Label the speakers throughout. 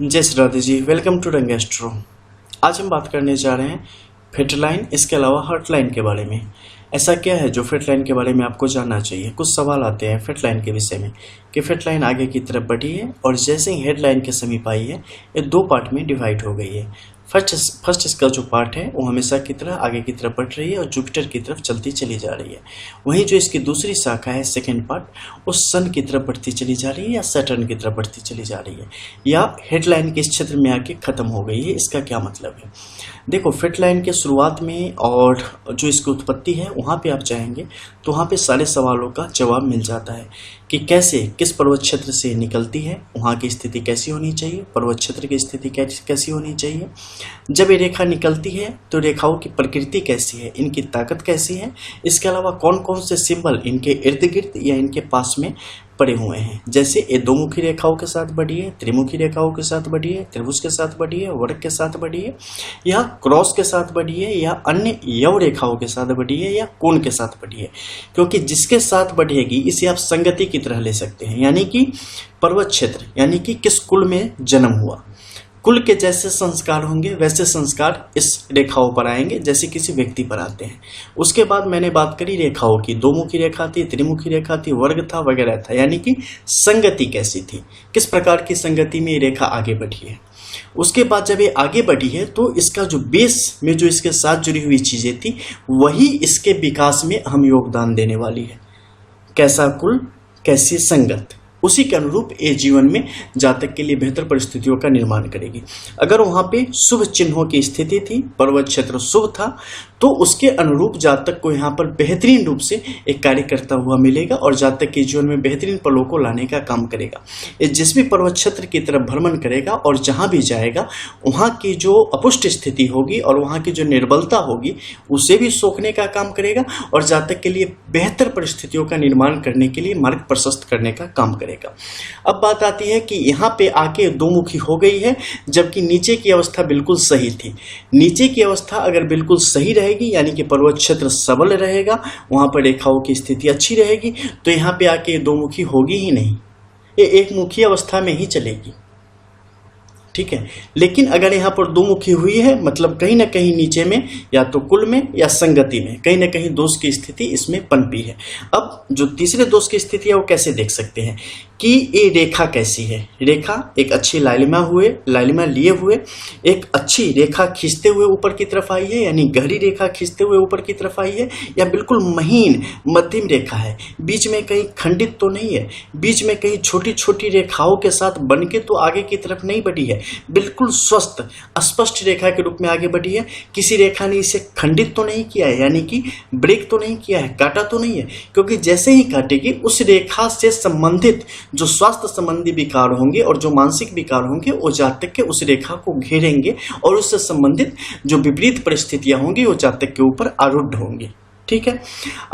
Speaker 1: जय Shri Radhe ji. Welcome to रंग astro. आज हम बात करने जा रहे हैं फेट लाइन, इसके अलावा हार्ट लाइन के बारे में। ऐसा क्या है जो फेट लाइन के बारे में आपको जानना चाहिए। कुछ सवाल आते हैं फेट लाइन के विषय में कि फेट लाइन आगे की तरफ बढ़ी है और जैसे ही हेड लाइन के समीप आई है ये दो पार्ट में डिवाइड हो गई है। फर्स्ट इसका जो पार्ट है वो हमेशा की तरह आगे की तरफ बढ़ रही है और जुपिटर की तरफ चलती चली जा रही है। वहीं जो इसकी दूसरी शाखा है सेकंड पार्ट, उस सन की तरफ बढ़ती चली जा रही है या सैटर्न की तरफ बढ़ती चली जा रही है या हेडलाइन के इस क्षेत्र में आके खत्म हो गई है। इसका क्या मतलब है? देखो, फेट लाइन के शुरुआत में और जो इसकी उत्पत्ति है वहाँ पे आप चाहेंगे तो वहाँ पे सारे सवालों का जवाब मिल जाता है कि कैसे, किस पर्वत क्षेत्र से निकलती है, वहाँ की स्थिति कैसी होनी चाहिए, पर्वत क्षेत्र की स्थिति कैसी होनी चाहिए, जब ये रेखा निकलती है तो रेखाओं की प्रकृति कैसी है, इनकी ताकत कैसी है, इसके अलावा कौन कौन से सिंबल इनके इर्द गिर्द या इनके पास में पड़े हुए हैं। जैसे ये दो मुखी रेखाओं के साथ बढ़ी है, त्रिमुखी रेखाओं के साथ बढ़ी है, त्रिभुज के साथ बढ़ी है, वर्ग के साथ बढ़ी है, या क्रॉस के साथ बढ़ी है, या अन्य यव रेखाओं के साथ बढ़ी है, या कोण के साथ बढ़ी है। क्योंकि जिसके साथ बढ़ेगी इसे आप संगति की तरह ले सकते हैं, यानी कि पर्वत क्षेत्र, यानी कि किस कुल में जन्म हुआ। कुल के जैसे संस्कार होंगे वैसे संस्कार इस रेखाओं पर आएंगे जैसे किसी व्यक्ति पर आते हैं। उसके बाद मैंने बात करी रेखाओं की, दो मुखी रेखा थी, त्रिमुखी रेखा थी, वर्ग था, वगैरह था, यानी कि संगति कैसी थी, किस प्रकार की संगति में ये रेखा आगे बढ़ी है। उसके बाद जब ये आगे बढ़ी है तो इसका जो बेस में जो इसके साथ जुड़ी हुई चीजें थी वही इसके विकास में अहम योगदान देने वाली है। कैसा कुल, कैसी संगत, उसी के अनुरूप ये जीवन में जातक के लिए बेहतर परिस्थितियों का निर्माण करेगी। अगर वहां पे शुभ चिन्हों की स्थिति थी, पर्वत क्षेत्र शुभ था, तो उसके अनुरूप जातक को यहाँ पर बेहतरीन रूप से एक कार्य करता हुआ मिलेगा और जातक के जीवन में बेहतरीन पलों को लाने का काम करेगा। ये जिस भी पर्वत क्षेत्र की तरफ भ्रमण करेगा और जहां भी जाएगा वहां की जो अपुष्ट स्थिति होगी और वहां की जो निर्बलता होगी उसे भी सोखने का काम करेगा और जातक के लिए बेहतर परिस्थितियों का निर्माण करने के लिए मार्ग प्रशस्त करने का काम करेगा। अब बात आती है कि यहाँ पे आके दो मुखी हो गई है जबकि नीचे की अवस्था बिल्कुल सही थी। नीचे की अवस्था अगर बिल्कुल सही रहेगी, यानी कि पर्वत क्षेत्र सबल रहेगा, वहां पर रेखाओं की स्थिति अच्छी रहेगी, तो यहाँ पे आके दो मुखी होगी ही नहीं, ये एक मुखी अवस्था में ही चलेगी। ठीक है, लेकिन अगर यहाँ पर दो मुखी हुई है मतलब कहीं ना कहीं नीचे में या तो कुल में या संगति में कहीं ना कहीं दोष की स्थिति इसमें पनपी है। अब जो तीसरे दोष की स्थिति है वो कैसे देख सकते हैं कि ये रेखा कैसी है। रेखा एक अच्छी लालिमा लिए हुए एक अच्छी रेखा खींचते हुए ऊपर की तरफ आई है, यानी गहरी रेखा खींचते हुए ऊपर की तरफ आई है, या बिल्कुल महीन मध्यम रेखा है, बीच में कहीं खंडित तो नहीं है, बीच में कहीं छोटी छोटी रेखाओं के साथ बनके तो आगे की तरफ नहीं बढ़ी है, बिल्कुल स्वस्थ स्पष्ट रेखा के रूप में आगे बढ़ी है। किसी रेखा ने इसे खंडित तो नहीं किया है, यानी कि ब्रेक तो नहीं किया है, काटा तो नहीं है, क्योंकि जैसे ही काटेगी उस रेखा से संबंधित जो स्वास्थ्य संबंधी विकार होंगे और जो मानसिक विकार होंगे वो जातक के उस रेखा को घेरेंगे और उससे संबंधित जो विपरीत परिस्थितियां होंगी वो जातक के ऊपर आरूढ़ होंगी। ठीक है,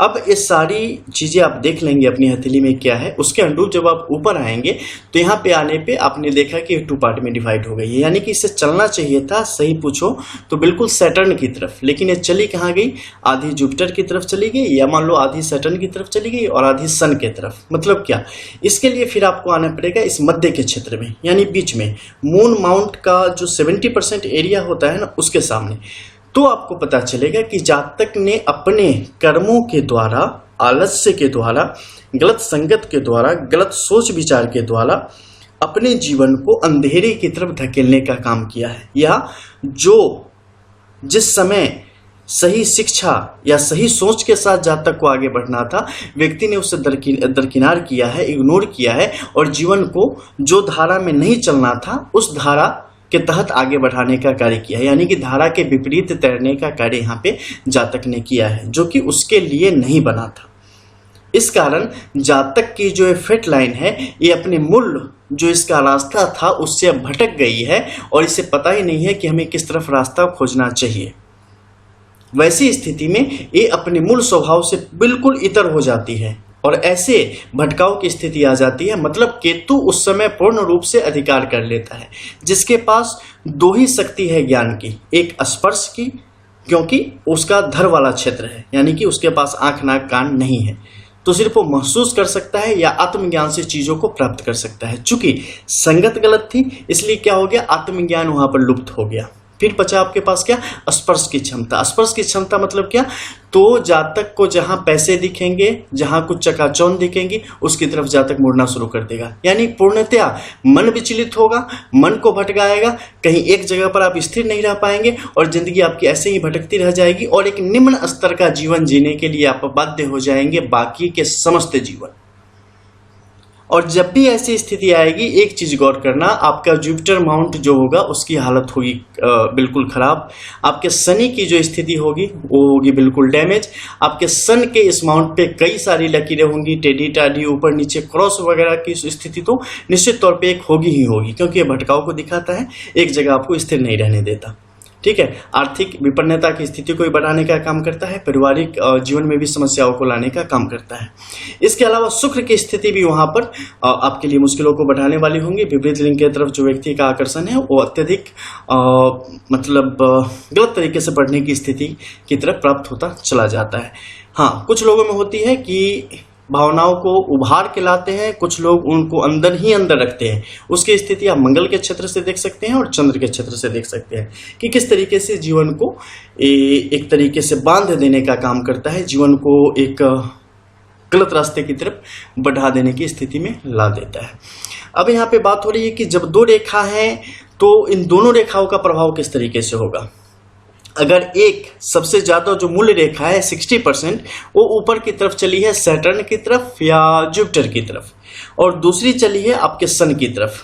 Speaker 1: अब ये सारी चीजें आप देख लेंगे अपनी हथेली में क्या है। उसके अनुरूप जब आप ऊपर आएंगे तो यहाँ पे आने पे आपने देखा कि टू पार्ट में डिवाइड हो गई है, यानी कि इससे चलना चाहिए था, सही पूछो तो बिल्कुल सैटर्न की तरफ, लेकिन ये चली कहाँ गई? आधी जुपिटर की तरफ चली गई, या मान लो आधी सैटर्न की तरफ चली गई और आधी सन की तरफ। मतलब क्या? इसके लिए फिर आपको आना पड़ेगा इस मध्य के क्षेत्र में, यानी बीच में मून माउंट का जो 70% एरिया होता है ना उसके सामने, तो आपको पता चलेगा कि जातक ने अपने कर्मों के द्वारा, आलस्य के द्वारा, गलत संगत के द्वारा, गलत सोच विचार के द्वारा अपने जीवन को अंधेरे की तरफ धकेलने का काम किया है, या जो जिस समय सही शिक्षा या सही सोच के साथ जातक को आगे बढ़ना था व्यक्ति ने उसे दरकिनार किया है, इग्नोर किया है और जीवन को जो धारा में नहीं चलना था उस धारा के तहत आगे बढ़ाने का कार्य किया है, यानी कि धारा के विपरीत तैरने का कार्य यहाँ पे जातक ने किया है जो कि उसके लिए नहीं बना था। इस कारण जातक की जो फेट लाइन है ये अपने मूल जो इसका रास्ता था उससे अब भटक गई है और इसे पता ही नहीं है कि हमें किस तरफ रास्ता खोजना चाहिए। वैसी स्थिति में ये अपने मूल स्वभाव से बिल्कुल इतर हो जाती है और ऐसे भटकाव की स्थिति आ जाती है। मतलब केतु उस समय पूर्ण रूप से अधिकार कर लेता है, जिसके पास दो ही शक्ति है ज्ञान की, एक स्पर्श की, क्योंकि उसका धर वाला क्षेत्र है, यानी कि उसके पास आंख नाक कान नहीं है, तो सिर्फ वो महसूस कर सकता है या आत्मज्ञान से चीजों को प्राप्त कर सकता है। चूंकि संगत गलत थी, इसलिए क्या हो गया, आत्मज्ञान वहां पर लुप्त हो गया। फिर बचा आपके पास क्या, स्पर्श की क्षमता। स्पर्श की क्षमता मतलब क्या, तो जातक को जहां पैसे दिखेंगे, जहां कुछ चकाचौंध दिखेंगी, उसकी तरफ जातक मुड़ना शुरू कर देगा। यानी पूर्णतया मन विचलित होगा, मन को भटकाएगा, कहीं एक जगह पर आप स्थिर नहीं रह पाएंगे और जिंदगी आपकी ऐसे ही भटकती रह जाएगी और एक निम्न स्तर का जीवन जीने के लिए आप बाध्य हो जाएंगे बाकी के समस्त जीवन। और जब भी ऐसी स्थिति आएगी, एक चीज गौर करना, आपका जुपिटर माउंट जो होगा उसकी हालत होगी बिल्कुल खराब। आपके शनि की जो स्थिति होगी वो होगी बिल्कुल डैमेज। आपके सन के इस माउंट पे कई सारी लकीरें होंगी, टेढ़ी टाढ़ी, ऊपर नीचे क्रॉस वगैरह की स्थिति तो निश्चित तौर पे एक होगी ही होगी, क्योंकि ये भटकाव को दिखाता है, एक जगह आपको स्थिर नहीं रहने देता। ठीक है, आर्थिक विपन्नता की स्थिति को बढ़ाने का काम करता है, पारिवारिक जीवन में भी समस्याओं को लाने का काम करता है। इसके अलावा शुक्र की स्थिति भी वहां पर आपके लिए मुश्किलों को बढ़ाने वाली होंगी। विपरीत लिंग की तरफ जो व्यक्ति का आकर्षण है वो अत्यधिक मतलब गलत तरीके से बढ़ने की स्थिति की तरफ प्राप्त होता चला जाता है। हाँ, कुछ लोगों में होती है कि भावनाओं को उभार के लाते हैं, कुछ लोग उनको अंदर ही अंदर रखते हैं। उसकी स्थिति आप मंगल के क्षेत्र से देख सकते हैं और चंद्र के क्षेत्र से देख सकते हैं कि किस तरीके से जीवन को एक तरीके से बांध देने का काम करता है, जीवन को एक गलत रास्ते की तरफ बढ़ा देने की स्थिति में ला देता है। अब यहाँ पे बात हो रही है कि जब दो रेखा है तो इन दोनों रेखाओं का प्रभाव किस तरीके से होगा। अगर एक सबसे ज्यादा जो मूल रेखा है 60% वो ऊपर की तरफ चली है सैटर्न की तरफ या जुपिटर की तरफ, और दूसरी चली है आपके सन की तरफ,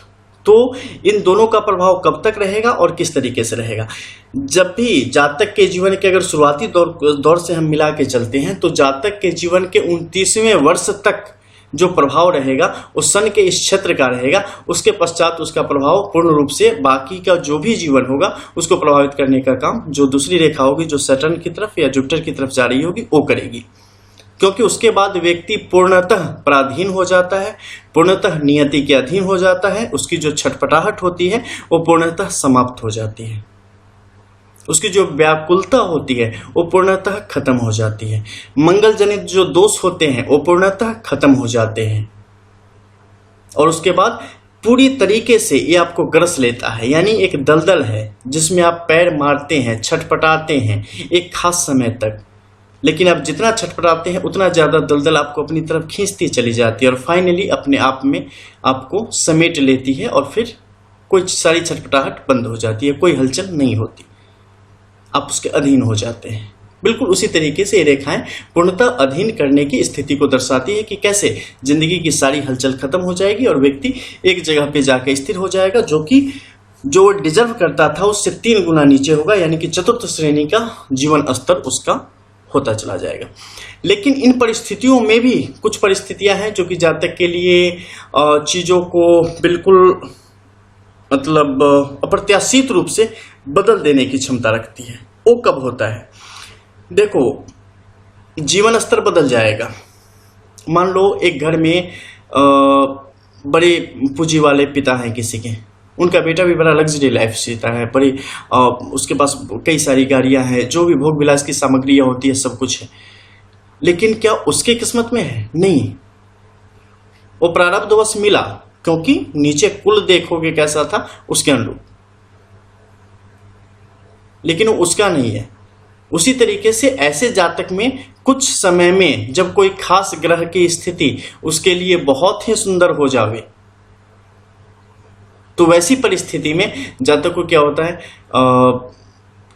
Speaker 1: तो इन दोनों का प्रभाव कब तक रहेगा और किस तरीके से रहेगा। जब भी जातक के जीवन के अगर शुरुआती दौर से हम मिला के चलते हैं तो जातक के जीवन के 29वें वर्ष तक जो प्रभाव रहेगा वो सन के इस क्षेत्र का रहेगा। उसके पश्चात उसका प्रभाव पूर्ण रूप से बाकी का जो भी जीवन होगा उसको प्रभावित करने का काम जो दूसरी रेखा होगी जो सैटर्न की तरफ या जुपिटर की तरफ जा रही होगी वो करेगी, क्योंकि उसके बाद व्यक्ति पूर्णतः पराधीन हो जाता है, पूर्णतः नियति के अधीन हो जाता है। उसकी जो छटपटाहट होती है वो पूर्णतः समाप्त हो जाती है, उसकी जो व्याकुलता होती है वो पूर्णतः खत्म हो जाती है। मंगल जनित जो दोष होते हैं वो पूर्णतः खत्म हो जाते हैं और उसके बाद पूरी तरीके से ये आपको ग्रस लेता है। यानी एक दलदल है जिसमें आप पैर मारते हैं, छटपटाते हैं एक खास समय तक, लेकिन आप जितना छटपटाते हैं उतना ज्यादा दलदल आपको अपनी तरफ खींचती चली जाती है और फाइनली अपने आप में आपको समेट लेती है और फिर कोई सारी छटपटाहट बंद हो जाती है, कोई हलचल नहीं होती, आप उसके अधीन हो जाते हैं। बिल्कुल उसी तरीके से ये रेखाएं पूर्णतः अधीन करने की स्थिति को दर्शाती है कि कैसे जिंदगी की सारी हलचल खत्म हो जाएगी और व्यक्ति एक जगह पे जाकर स्थिर हो जाएगा जो कि जो डिजर्व करता था उससे 3 गुना नीचे होगा, यानी कि चतुर्थ श्रेणी का जीवन स्तर उसका होता चला जाएगा। लेकिन इन परिस्थितियों में भी कुछ परिस्थितियां हैं जो कि जातक के लिए चीजों को बिल्कुल मतलब अप्रत्याशित रूप से बदल देने की क्षमता रखती है। वो कब होता है, देखो जीवन स्तर बदल जाएगा। मान लो एक घर में बड़े पूंजी वाले पिता हैं किसी के, उनका बेटा भी बड़ा लग्जरी लाइफ जीता है, बड़ी उसके पास कई सारी गाड़ियां हैं, जो भी भोग विलास की सामग्रियां होती है सब कुछ है, लेकिन क्या उसके किस्मत में है? नहीं, वो प्रारब्धवश मिला, क्योंकि नीचे कुल देखोगे कैसा था उसके अनुरूप, लेकिन वो उसका नहीं है। उसी तरीके से ऐसे जातक में कुछ समय में जब कोई खास ग्रह की स्थिति उसके लिए बहुत ही सुंदर हो जावे तो वैसी परिस्थिति में जातक को क्या होता है,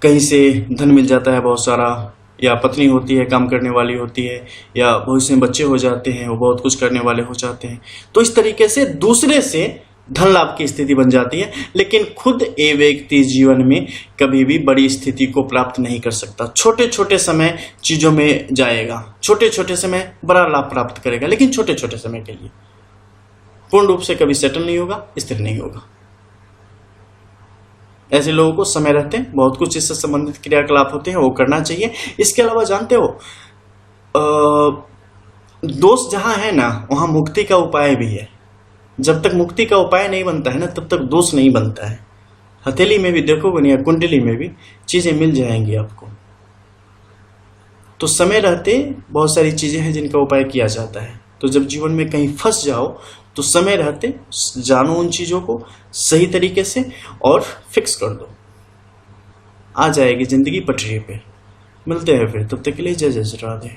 Speaker 1: कहीं से धन मिल जाता है बहुत सारा, या पत्नी होती है काम करने वाली होती है, या भविष्य में बच्चे हो जाते हैं वो बहुत कुछ करने वाले हो जाते हैं, तो इस तरीके से दूसरे से धन लाभ की स्थिति बन जाती है। लेकिन खुद ए व्यक्ति जीवन में कभी भी बड़ी स्थिति को प्राप्त नहीं कर सकता। छोटे छोटे समय चीजों में जाएगा, छोटे छोटे समय बड़ा लाभ प्राप्त करेगा, लेकिन छोटे छोटे समय के लिए पूर्ण रूप से कभी सेटल नहीं होगा, स्थिर नहीं होगा। ऐसे लोगों को समय रहते हैं बहुत कुछ इससे संबंधित क्रियाकलाप होते हैं वो करना चाहिए। इसके अलावा जानते हो दोष जहां है ना वहां मुक्ति का उपाय भी है। जब तक मुक्ति का उपाय नहीं बनता है ना तब तक दोष नहीं बनता है। हथेली में भी देखोगे या कुंडली में भी चीजें मिल जाएंगी आपको। तो समय रहते बहुत सारी चीजें हैं जिनका उपाय किया जाता है। तो जब जीवन में कहीं फंस जाओ तो समय रहते जानो उन चीजों को सही तरीके से और फिक्स कर दो, आ जाएगी जिंदगी पटरी पे। मिलते हैं फिर, तब तक के लिए जय जय श्री राधे।